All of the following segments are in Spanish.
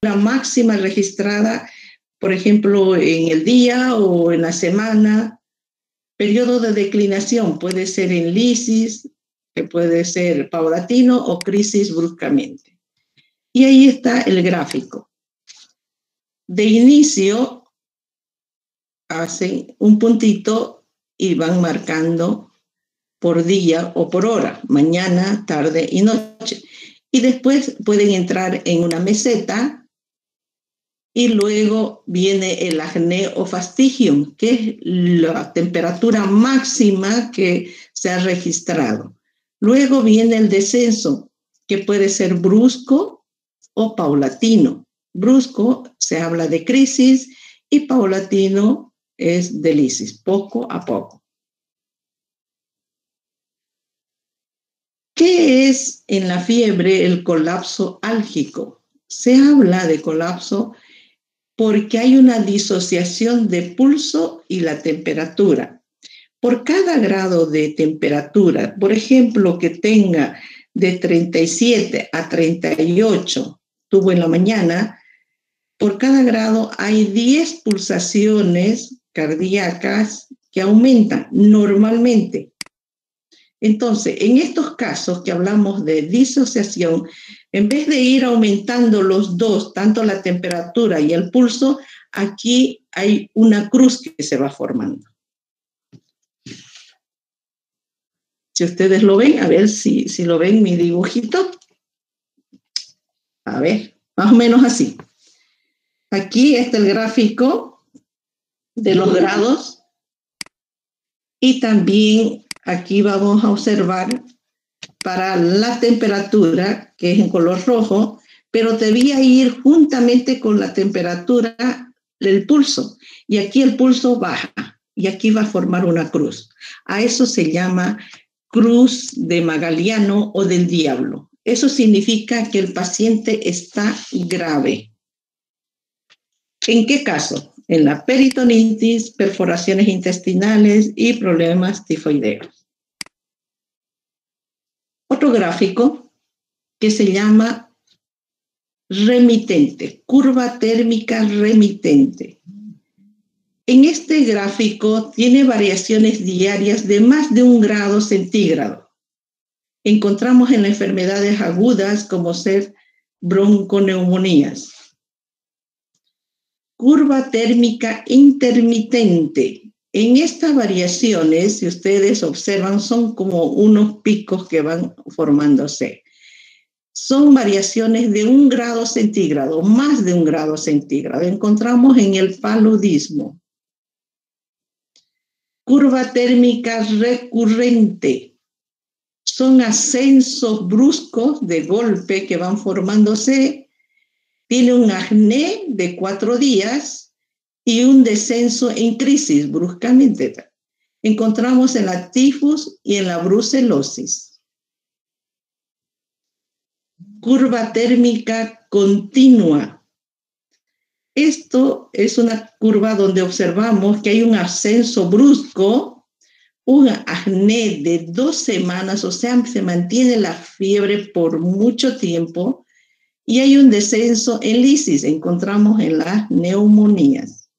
la máxima registrada, por ejemplo, en el día o en la semana. Periodo de declinación puede ser en lisis, que puede ser paulatino o crisis bruscamente. Y ahí está el gráfico. De inicio, hacen un puntito y van marcando por día o por hora, mañana, tarde y noche. Y después pueden entrar en una meseta y luego viene el acné o fastigium, que es la temperatura máxima que se ha registrado. Luego viene el descenso, que puede ser brusco o paulatino. Brusco se habla de crisis y paulatino es de lisis, poco a poco. ¿Qué es en la fiebre el colapso álgico? Se habla de colapso porque hay una disociación de pulso y la temperatura. Por cada grado de temperatura, por ejemplo, que tenga de 37 a 38, tuvo en la mañana, por cada grado hay 10 pulsaciones cardíacas que aumentan normalmente. Entonces, en estos casos que hablamos de disociación, en vez de ir aumentando los dos, tanto la temperatura y el pulso, aquí hay una cruz que se va formando. Si ustedes lo ven, a ver si lo ven mi dibujito. A ver, más o menos así. Aquí está el gráfico de los grados y también aquí vamos a observar para la temperatura, que es en color rojo, pero debía ir juntamente con la temperatura el pulso. Y aquí el pulso baja y aquí va a formar una cruz. A eso se llama cruz de Magaliano o del diablo. Eso significa que el paciente está grave. ¿En qué caso? En la peritonitis, perforaciones intestinales y problemas tifoideos. Otro gráfico que se llama remitente, curva térmica remitente. En este gráfico tiene variaciones diarias de más de 1 grado centígrado. Encontramos en enfermedades agudas como ser bronconeumonías. Curva térmica intermitente. En estas variaciones, si ustedes observan, son como unos picos que van formándose. Son variaciones de 1 grado centígrado, más de 1 grado centígrado. Encontramos en el paludismo. Curva térmica recurrente. Son ascensos bruscos de golpe que van formándose. Tiene un acné de 4 días y un descenso en crisis bruscamente. Encontramos en la tifus y en la brucelosis. Curva térmica continua. Esto es una curva donde observamos que hay un ascenso brusco, un acné de 2 semanas, o sea, se mantiene la fiebre por mucho tiempo, y hay un descenso en lisis, encontramos en las neumonías.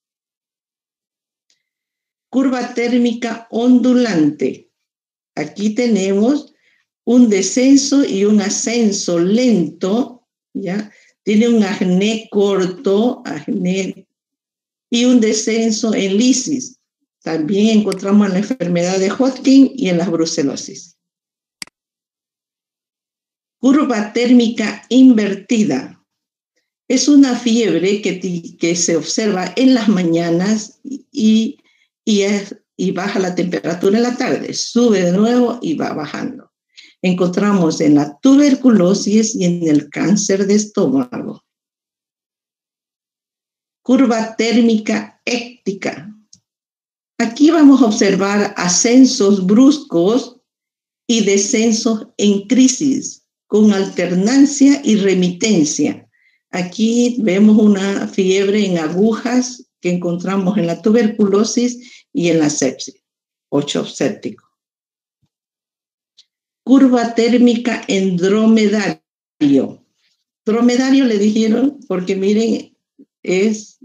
Curva térmica ondulante. Aquí tenemos un descenso y un ascenso lento, ¿ya? Tiene un acné corto, acné, y un descenso en lisis. También encontramos en la enfermedad de Hodgkin y en la brucelosis. Curva térmica invertida. Es una fiebre que se observa en las mañanas y baja la temperatura en la tarde. Sube de nuevo y va bajando. Encontramos en la tuberculosis y en el cáncer de estómago. Curva térmica éctica. Aquí vamos a observar ascensos bruscos y descensos en crisis, con alternancia y remitencia. Aquí vemos una fiebre en agujas que encontramos en la tuberculosis y en la sepsis, 8 séptico. Curva térmica en dromedario. Dromedario le dijeron porque miren, es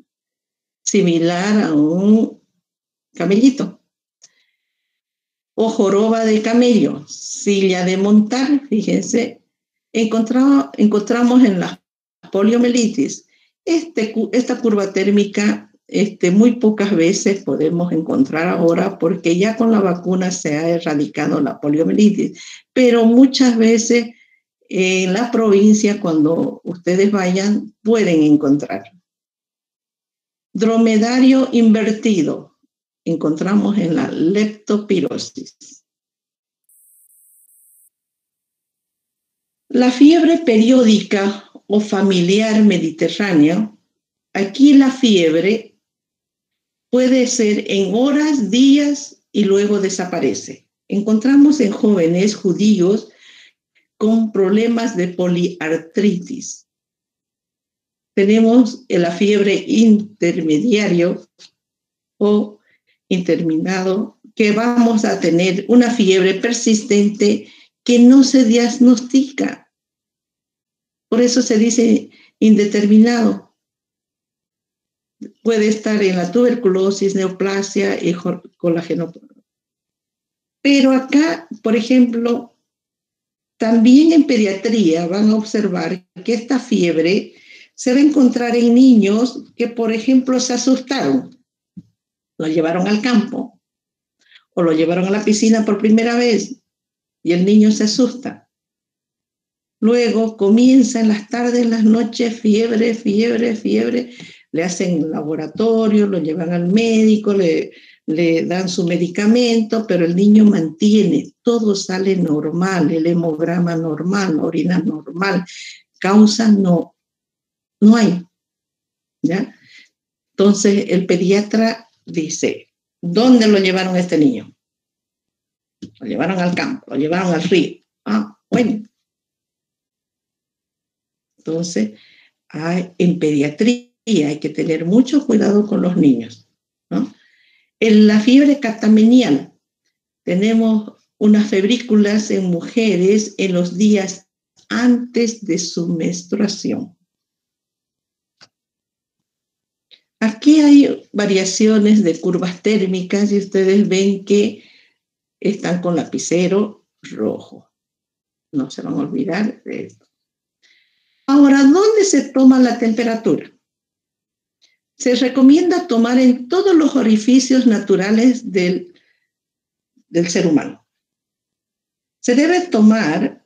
similar a un camellito. O joroba de camello, silla de montar, fíjense, encontramos en la poliomielitis esta curva térmica. Muy pocas veces podemos encontrar ahora porque ya con la vacuna se ha erradicado la poliomielitis, pero muchas veces en la provincia, cuando ustedes vayan, pueden encontrar. Dromedario invertido, encontramos en la leptospirosis. La fiebre periódica o familiar mediterránea, aquí la fiebre puede ser en horas, días y luego desaparece. Encontramos en jóvenes judíos con problemas de poliartritis. Tenemos la fiebre intermediario o interminado, que vamos a tener una fiebre persistente que no se diagnostica. Por eso se dice indeterminado. Puede estar en la tuberculosis, neoplasia y colágeno. Pero acá, por ejemplo, también en pediatría van a observar que esta fiebre se va a encontrar en niños que, por ejemplo, se asustaron. Lo llevaron al campo o lo llevaron a la piscina por primera vez y el niño se asusta. Luego comienza en las tardes, en las noches, fiebre, le hacen laboratorio, lo llevan al médico, le dan su medicamento, pero el niño mantiene, todo sale normal, el hemograma normal, la orina normal, causa no hay, ¿ya? Entonces el pediatra dice, ¿dónde lo llevaron a este niño? Lo llevaron al campo, lo llevaron al río. Bueno. Entonces, en pediatría hay que tener mucho cuidado con los niños, ¿no? En la fiebre catamenial tenemos unas febrículas en mujeres en los días antes de su menstruación. Aquí hay variaciones de curvas térmicas y ustedes ven que están con lapicero rojo. No se van a olvidar de esto. Ahora, ¿dónde se toma la temperatura? Se recomienda tomar en todos los orificios naturales del ser humano. Se debe tomar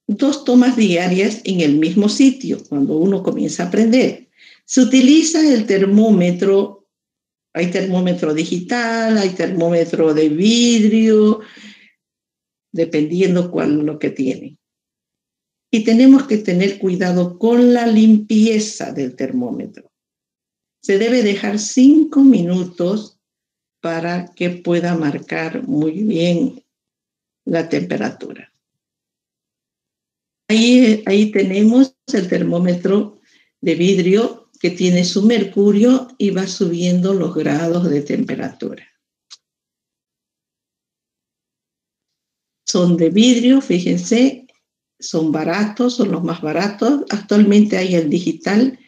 2 tomas diarias en el mismo sitio cuando uno comienza a aprender. Se utiliza el termómetro, hay termómetro digital, hay termómetro de vidrio, dependiendo cuál es lo que tienen. Y tenemos que tener cuidado con la limpieza del termómetro. Se debe dejar 5 minutos para que pueda marcar muy bien la temperatura. Ahí tenemos el termómetro de vidrio que tiene su mercurio y va subiendo los grados de temperatura. Son de vidrio, fíjense, son baratos, son los más baratos. Actualmente hay el digital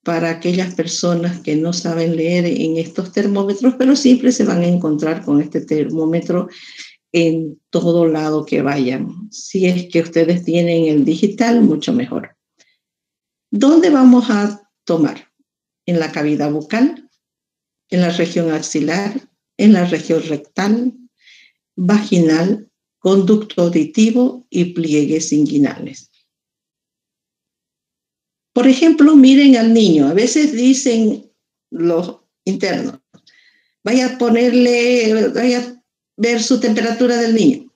para aquellas personas que no saben leer en estos termómetros, pero siempre se van a encontrar con este termómetro en todo lado que vayan. Si es que ustedes tienen el digital, mucho mejor. ¿Dónde vamos a tomar? En la cavidad bucal, en la región axilar, en la región rectal, vaginal, conducto auditivo y pliegues inguinales. Por ejemplo, miren al niño. A veces dicen los internos, vaya a ver su temperatura del niño.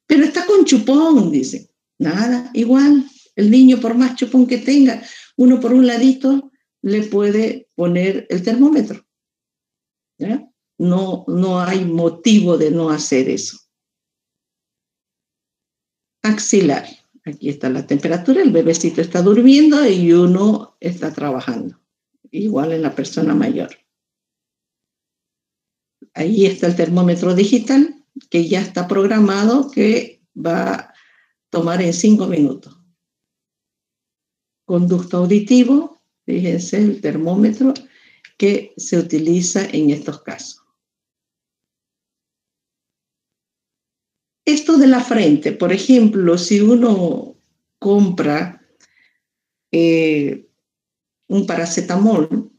Pero está con chupón, dicen. Nada, igual. El niño, por más chupón que tenga, uno por un ladito le puede poner el termómetro. ¿Ya? No hay motivo de no hacer eso. Axilar. Aquí está la temperatura, el bebecito está durmiendo y uno está trabajando. Igual en la persona mayor. Ahí está el termómetro digital que ya está programado, que va a tomar en 5 minutos. conducto auditivo, fíjense el termómetro que se utiliza en estos casos. Esto de la frente, por ejemplo, si uno compra un paracetamol,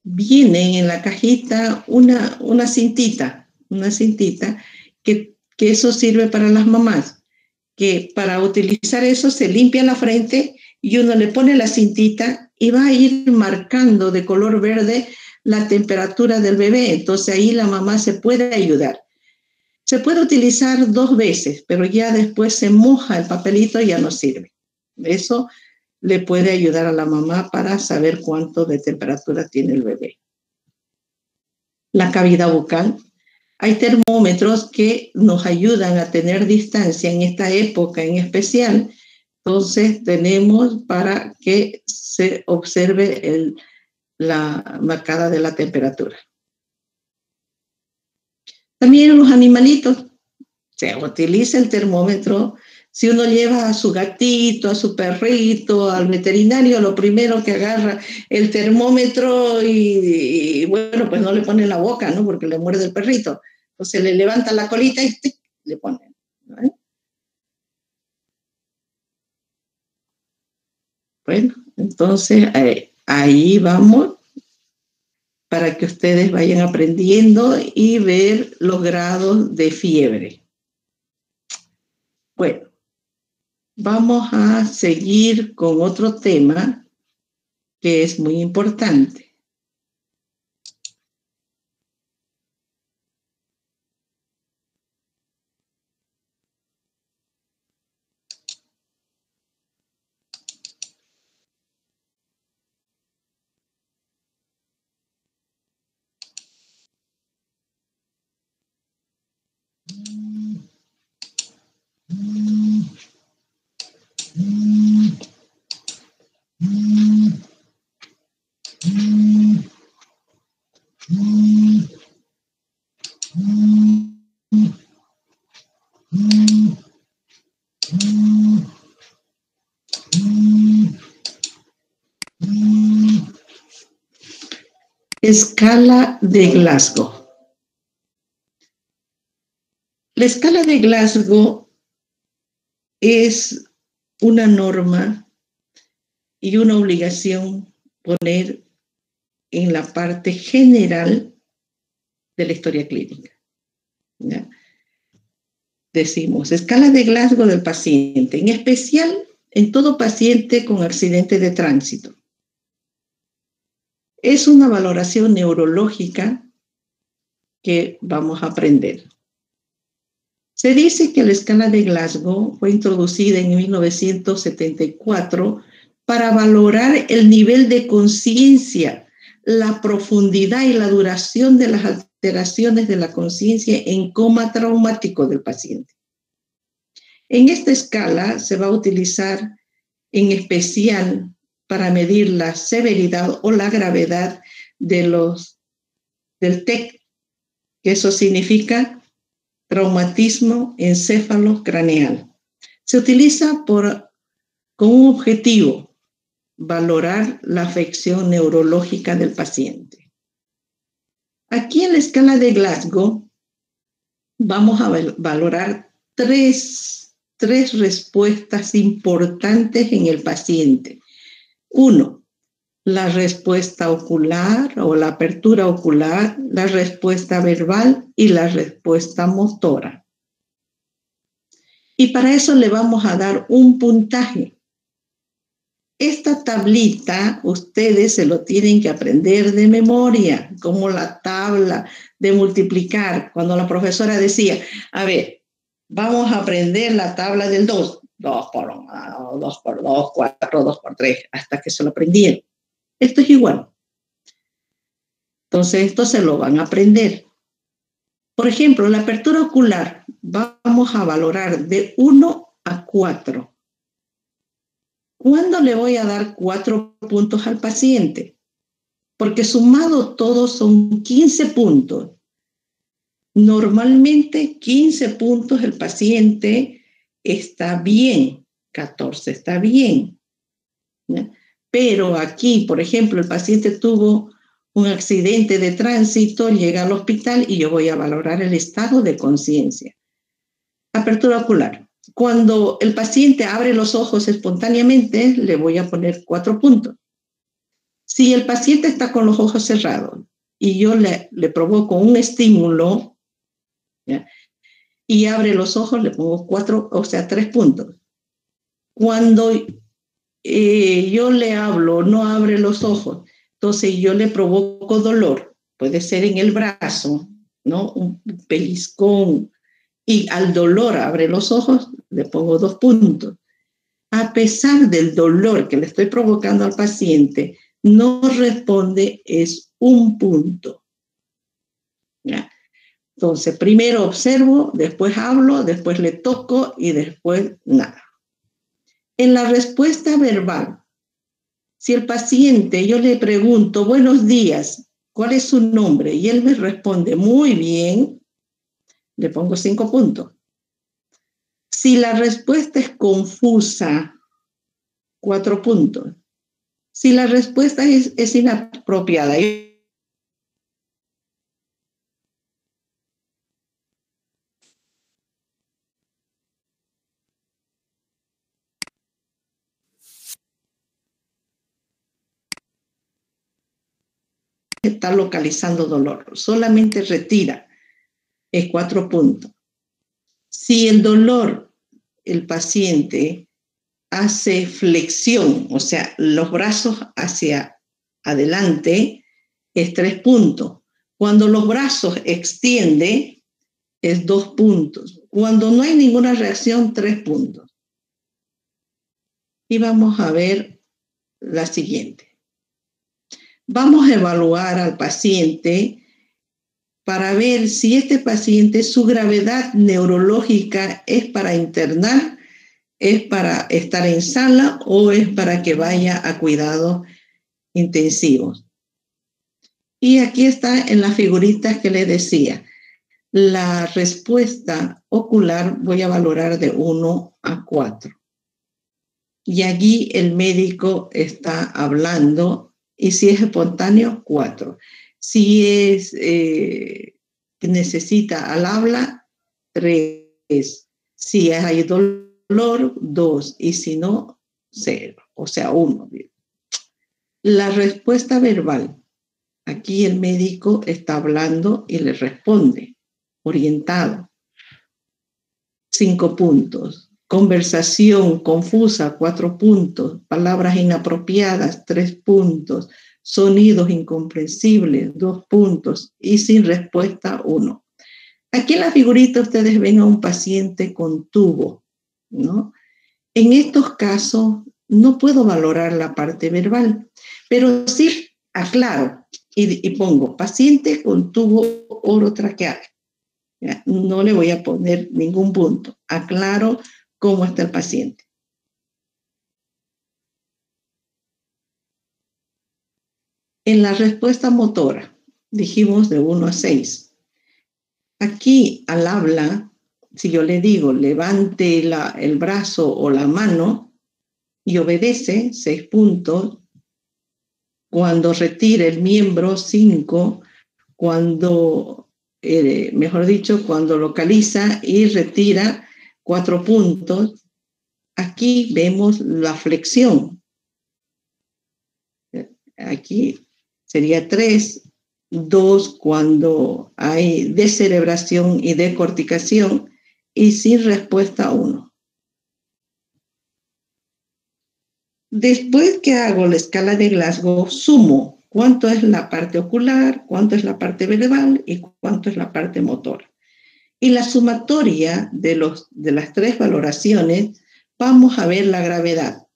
viene en la cajita una cintita que eso sirve para las mamás, que para utilizar eso se limpia la frente y uno le pone la cintita y va a ir marcando de color verde la temperatura del bebé. Entonces ahí la mamá se puede ayudar. Se puede utilizar 2 veces, pero ya después se moja el papelito y ya no sirve. Eso le puede ayudar a la mamá para saber cuánto de temperatura tiene el bebé. La cavidad bucal. Hay termómetros que nos ayudan a tener distancia en esta época en especial. Entonces tenemos para que se observe la marcada de la temperatura. También los animalitos, se utiliza el termómetro. Si uno lleva a su gatito, a su perrito, al veterinario, lo primero que agarra el termómetro y bueno, pues no le pone en la boca, ¿no? Porque le muerde el perrito. Entonces le levanta la colita y ¡tic! Le pone, ¿no? Bueno, entonces ahí vamos para que ustedes vayan aprendiendo y ver los grados de fiebre. Bueno, vamos a seguir con otro tema que es muy importante. Escala de Glasgow. La escala de Glasgow es una norma y una obligación poner en la parte general de la historia clínica, ¿ya? Decimos, escala de Glasgow del paciente, en especial en todo paciente con accidente de tránsito. Es una valoración neurológica que vamos a aprender. Se dice que la escala de Glasgow fue introducida en 1974 para valorar el nivel de conciencia, la profundidad y la duración de las alteraciones de la conciencia en coma traumático del paciente. En esta escala se va a utilizar en especial para medir la severidad o la gravedad del TEC, que eso significa traumatismo encéfalo-craneal. Se utiliza con un objetivo, valorar la afección neurológica del paciente. Aquí en la escala de Glasgow vamos a valorar tres respuestas importantes en el paciente. 1, la respuesta ocular o la apertura ocular, la respuesta verbal y la respuesta motora. Y para eso le vamos a dar un puntaje. Esta tablita ustedes se lo tienen que aprender de memoria, como la tabla de multiplicar. Cuando la profesora decía, a ver, vamos a aprender la tabla del 2. 2 por 1, 2 por 2, 4, 2 por 3, hasta que se lo aprendieron. Esto es igual. Entonces, esto se lo van a aprender. Por ejemplo, la apertura ocular, vamos a valorar de 1 a 4. ¿Cuándo le voy a dar 4 puntos al paciente? Porque sumado todos son 15 puntos. Normalmente 15 puntos el paciente está bien, 14 está bien. ¿ya? Pero aquí, por ejemplo, el paciente tuvo un accidente de tránsito, llega al hospital y yo voy a valorar el estado de conciencia. Apertura ocular. Cuando el paciente abre los ojos espontáneamente, le voy a poner 4 puntos. Si el paciente está con los ojos cerrados y yo le provoco un estímulo, ¿ya?, y abre los ojos, le pongo 4, o sea, 3 puntos. Cuando yo le hablo, no abre los ojos, entonces yo le provoco dolor, puede ser en el brazo, ¿no?, un pellizcón, y al dolor abre los ojos, le pongo 2 puntos. A pesar del dolor que le estoy provocando al paciente, no responde, es 1 punto. ¿Ya? Entonces, primero observo, después hablo, después le toco y después nada. En la respuesta verbal, si el paciente, yo le pregunto, buenos días, ¿cuál es su nombre? Y él me responde, muy bien, le pongo 5 puntos. Si la respuesta es confusa, 4 puntos. Si la respuesta es inapropiada, está localizando dolor, solamente retira, es 4 puntos. Si el dolor, el paciente hace flexión, o sea, los brazos hacia adelante, es 3 puntos. Cuando los brazos extiende, es 2 puntos. Cuando no hay ninguna reacción, 3 puntos. Y vamos a ver la siguiente. Vamos a evaluar al paciente para ver si este paciente, su gravedad neurológica es para internar, es para estar en sala o es para que vaya a cuidados intensivos. Y aquí está en las figuritas que les decía. La respuesta ocular voy a valorar de 1 a 4. Y allí el médico está hablando, y si es espontáneo, 4. Si es necesita al habla, 3. Si hay dolor, 2. Y si no, 0. O sea, 1. La respuesta verbal. Aquí el médico está hablando y le responde, orientado. 5 puntos. Conversación confusa, 4 puntos. Palabras inapropiadas, 3 puntos. Sonidos incomprensibles, 2 puntos. Y sin respuesta, 1. Aquí en la figurita ustedes ven a un paciente con tubo, ¿no? En estos casos no puedo valorar la parte verbal, pero sí aclaro y pongo paciente con tubo orotraqueal. ¿Ya? No le voy a poner ningún punto. Aclaro cómo está el paciente. En la respuesta motora, dijimos de 1 a 6. Aquí al habla, si yo le digo levante el brazo o la mano y obedece, 6 puntos. Cuando retire el miembro, 5. Cuando, mejor dicho, cuando localiza y retira, 4 puntos. Aquí vemos la flexión. Aquí sería 3, 2 cuando hay descerebración y decorticación, y sin respuesta 1. Después que hago la escala de Glasgow, sumo cuánto es la parte ocular, cuánto es la parte verbal y cuánto es la parte motora. Y la sumatoria de las 3 valoraciones, vamos a ver la gravedad.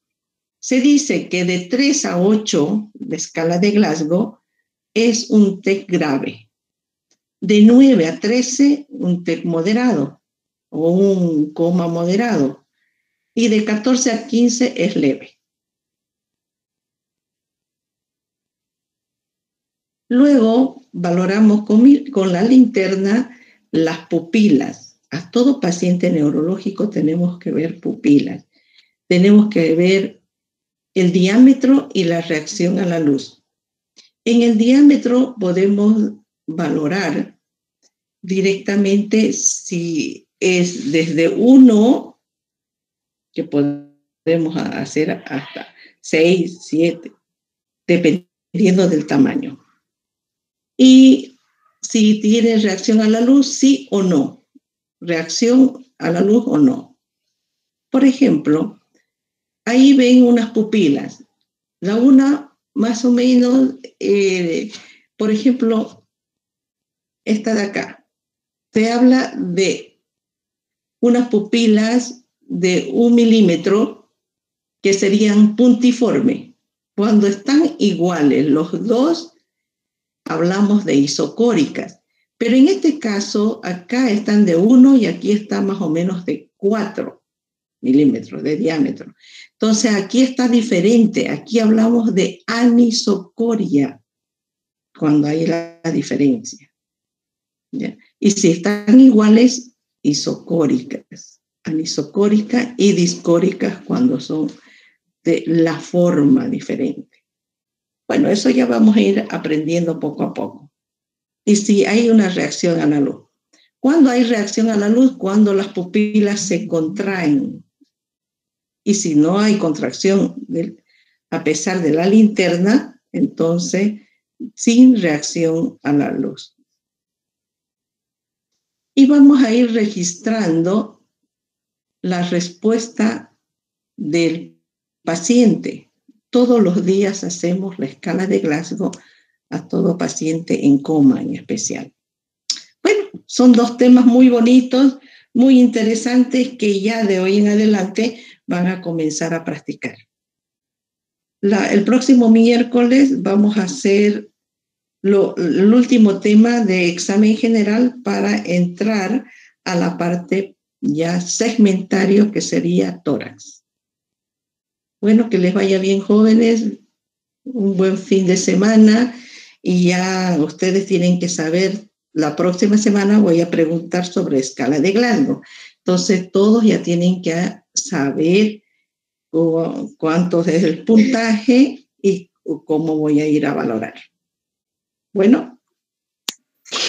Se dice que de 3 a 8, la escala de Glasgow, es un TEC grave. De 9 a 13, un TEC moderado o un coma moderado. Y de 14 a 15 es leve. Luego valoramos con la linterna las pupilas. A todo paciente neurológico tenemos que ver pupilas. Tenemos que ver el diámetro y la reacción a la luz. En el diámetro podemos valorar directamente si es desde 1, que podemos hacer hasta 6, 7, dependiendo del tamaño. Y si tiene reacción a la luz, sí o no. Reacción a la luz o no. Por ejemplo, ahí ven unas pupilas. La una, más o menos, por ejemplo, esta de acá. Se habla de unas pupilas de 1 milímetro que serían puntiformes. Cuando están iguales los dos, hablamos de isocóricas. Pero en este caso, acá están de 1 y aquí está más o menos de 4 milímetros de diámetro. Entonces, aquí está diferente. Aquí hablamos de anisocoria, cuando hay la diferencia. ¿Ya? Y si están iguales, isocóricas. Anisocóricas y discóricas cuando son de la forma diferente. Bueno, eso ya vamos a ir aprendiendo poco a poco. Y si hay una reacción a la luz. ¿Cuándo hay reacción a la luz? Cuando las pupilas se contraen. Y si no hay contracción a pesar de la linterna, entonces sin reacción a la luz. Y vamos a ir registrando la respuesta del paciente. Todos los días hacemos la escala de Glasgow a todo paciente en coma en especial. Bueno, son 2 temas muy bonitos, muy interesantes que ya de hoy en adelante van a comenzar a practicar. El próximo miércoles vamos a hacer el último tema de examen general para entrar a la parte ya segmentario que sería tórax. Bueno, que les vaya bien, jóvenes, un buen fin de semana y ya ustedes tienen que saber, la próxima semana voy a preguntar sobre escala de Glasgow. Entonces todos ya tienen que saber cuánto es el puntaje y cómo voy a ir a valorar. Bueno,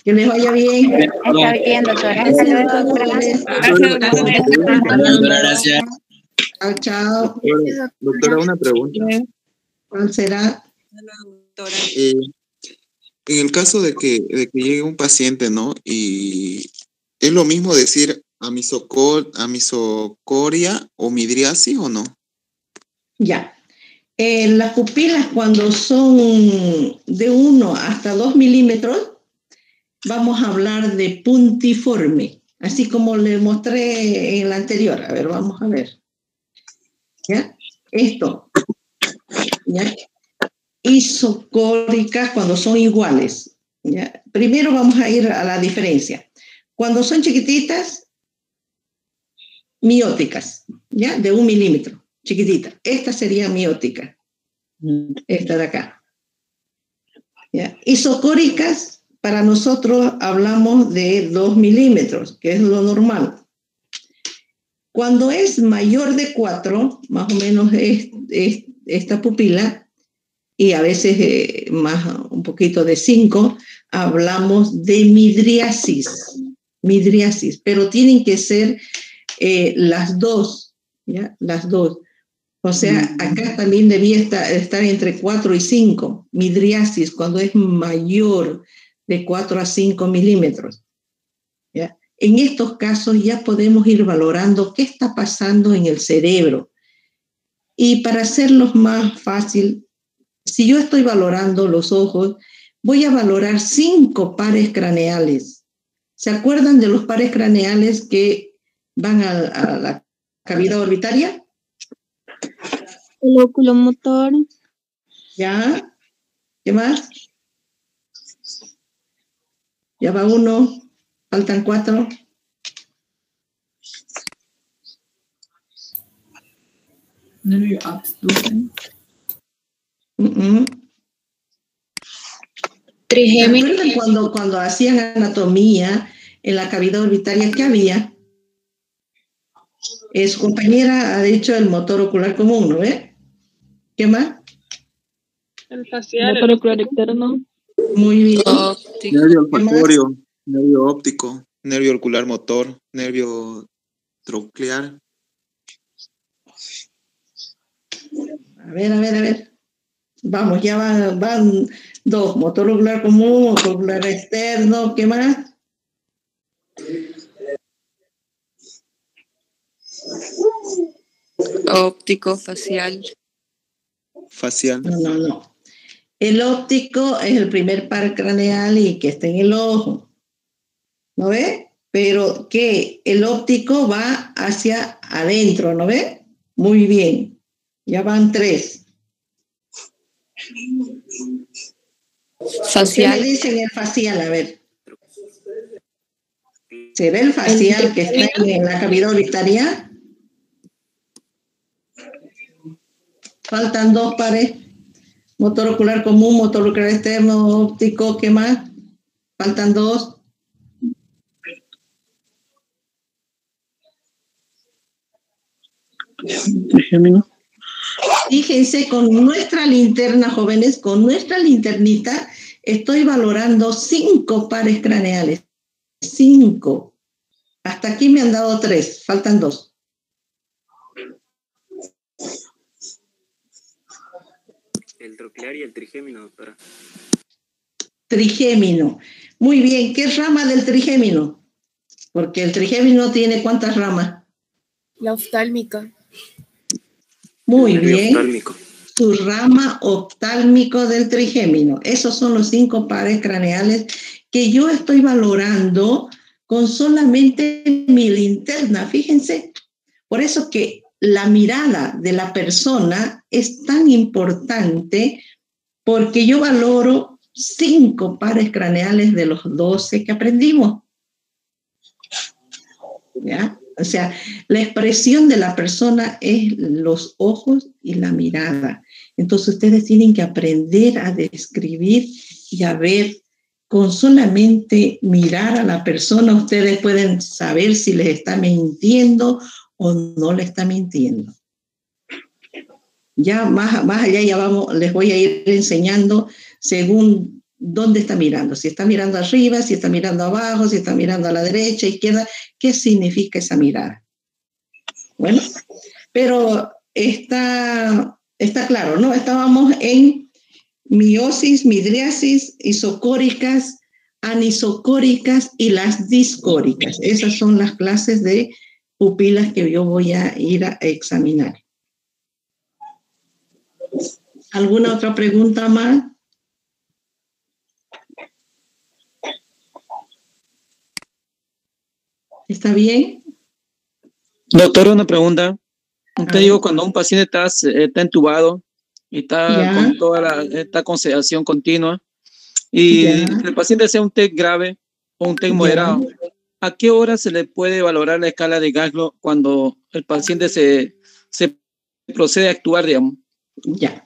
que les vaya bien. Está bien, doctora. Gracias. Chao, chao. Doctora, una pregunta. ¿Cuál será? En el caso de que llegue un paciente, ¿no? Y es lo mismo decir amisocoria o midriasis o no. Ya. Las pupilas cuando son de 1 hasta 2 milímetros, vamos a hablar de puntiforme, así como le mostré en la anterior. A ver, vamos a ver. ¿Ya? Esto. ¿Ya? Isocóricas cuando son iguales. ¿Ya? Primero vamos a ir a la diferencia. Cuando son chiquititas, mióticas, ¿ya? De 1 milímetro, chiquitita. Esta sería miótica. Esta de acá. ¿Ya? Isocóricas, para nosotros hablamos de 2 milímetros, que es lo normal. Cuando es mayor de 4, más o menos es esta pupila, y a veces más un poquito de 5, hablamos de midriasis, pero tienen que ser las dos, ¿ya? Las dos. O sea, acá también debía estar entre 4 y 5, midriasis, cuando es mayor de 4 a 5 milímetros. ¿Ya? En estos casos ya podemos ir valorando qué está pasando en el cerebro. Y para hacerlo más fácil, si yo estoy valorando los ojos, voy a valorar 5 pares craneales. ¿Se acuerdan de los pares craneales que van a la cavidad orbitaria? El oculomotor. ¿Ya? ¿Qué más? Ya va 1, faltan 4. Trigémino. ¿Se acuerdan cuando hacían anatomía en la cavidad orbitaria? ¿Qué había? Su compañera ha dicho el motor ocular común, ¿no ve? ¿Qué más? El facial. Motor ocular externo. Muy bien. Óptico. Nervio ¿Qué más? olfatorio, nervio óptico, nervio ocular motor, nervio troclear. A ver. Vamos, ya van dos. Motor ocular común, motor ocular externo. ¿Qué más? Óptico, facial. Facial. No. El óptico es el primer par craneal y que está en el ojo. ¿No ve? Pero que el óptico va hacia adentro, ¿no ve? Muy bien. Ya van 3. ¿Qué Facial. me dicen el facial? A ver. ¿Será el facial que está en la cavidad orbitaria? Faltan 2 pares. Motor ocular común, motor ocular externo, óptico, ¿qué más? Faltan 2. Trigémino. Fíjense, con nuestra linterna, jóvenes, con nuestra linternita, estoy valorando 5 pares craneales. 5. Hasta aquí me han dado 3, faltan 2. El troclear y el trigémino, doctora. Trigémino. Muy bien, ¿qué rama del trigémino? Porque el trigémino tiene ¿cuántas ramas? La oftálmica. Muy El nervio bien. oftálmico. Su rama oftálmico del trigémino. Esos son los 5 pares craneales que yo estoy valorando con solamente mi linterna. Fíjense. Por eso que la mirada de la persona es tan importante, porque yo valoro 5 pares craneales de los 12 que aprendimos. ¿Ya? O sea, la expresión de la persona es los ojos y la mirada. Entonces ustedes tienen que aprender a describir y a ver. Con solamente mirar a la persona, ustedes pueden saber si les está mintiendo o no le está mintiendo. Ya más allá ya vamos, les voy a ir enseñando según dónde está mirando. Si está mirando arriba, si está mirando abajo, si está mirando a la derecha, izquierda, ¿qué significa esa mirada? Bueno, pero está claro, ¿no? Estábamos en miosis, midriasis, isocóricas, anisocóricas y las discóricas. Esas son las clases de pupilas que yo voy a ir a examinar. ¿Alguna otra pregunta más? ¿Está bien? Doctor, una pregunta. Usted dijo, cuando un paciente está entubado y está con toda esta consideración continua y el paciente sea un TEC grave o un TEC moderado, ¿a qué hora se le puede valorar la escala de Glasgow cuando el paciente se procede a actuar, digamos? Ya.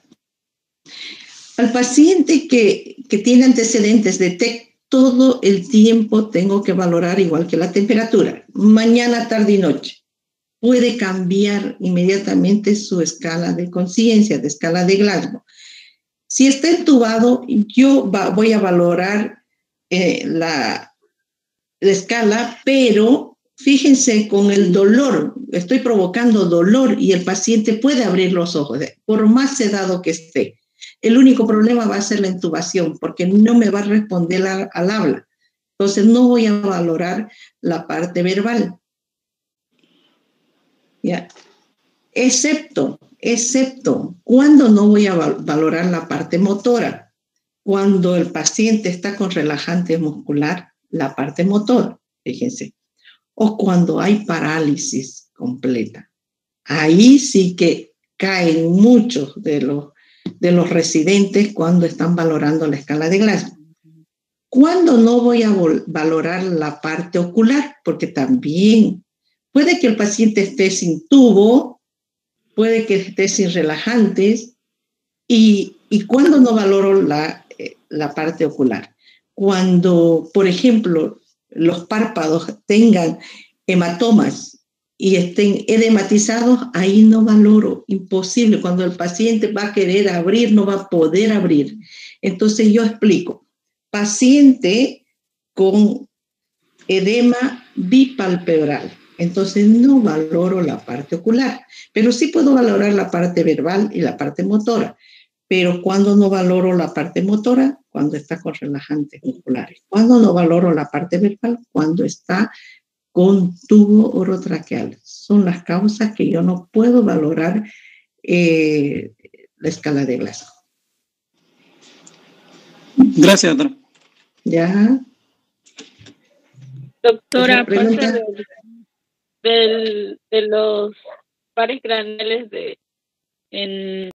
Al paciente que tiene antecedentes de TEC, todo el tiempo tengo que valorar igual que la temperatura, mañana, tarde y noche. Puede cambiar inmediatamente su escala de conciencia, de escala de Glasgow. Si está entubado, yo voy a valorar la escala, pero fíjense, con el dolor, estoy provocando dolor y el paciente puede abrir los ojos, por más sedado que esté. El único problema va a ser la intubación, porque no me va a responder al habla. Entonces no voy a valorar la parte verbal. ¿Ya? Excepto, ¿cuándo no voy a valorar la parte motora? Cuando el paciente está con relajante muscular, la parte motora, fíjense. O cuando hay parálisis completa. Ahí sí que caen muchos de los residentes cuando están valorando la escala de Glasgow. ¿Cuándo no voy a valorar la parte ocular? Porque también puede que el paciente esté sin tubo, puede que esté sin relajantes, y ¿cuándo no valoro la parte ocular? Cuando, por ejemplo, los párpados tengan hematomas y estén edematizados, ahí no valoro, imposible. Cuando el paciente va a querer abrir, no va a poder abrir. Entonces yo explico, paciente con edema bipalpebral, entonces no valoro la parte ocular, pero sí puedo valorar la parte verbal y la parte motora. Pero cuando no valoro la parte motora, cuando está con relajantes oculares. Cuando no valoro la parte verbal, cuando está con tubo orotraqueal. Son las causas que yo no puedo valorar la escala de Glasgow. Gracias, doctora. Ya. Doctora, ¿Otra pregunta? aparte de los pares craneales en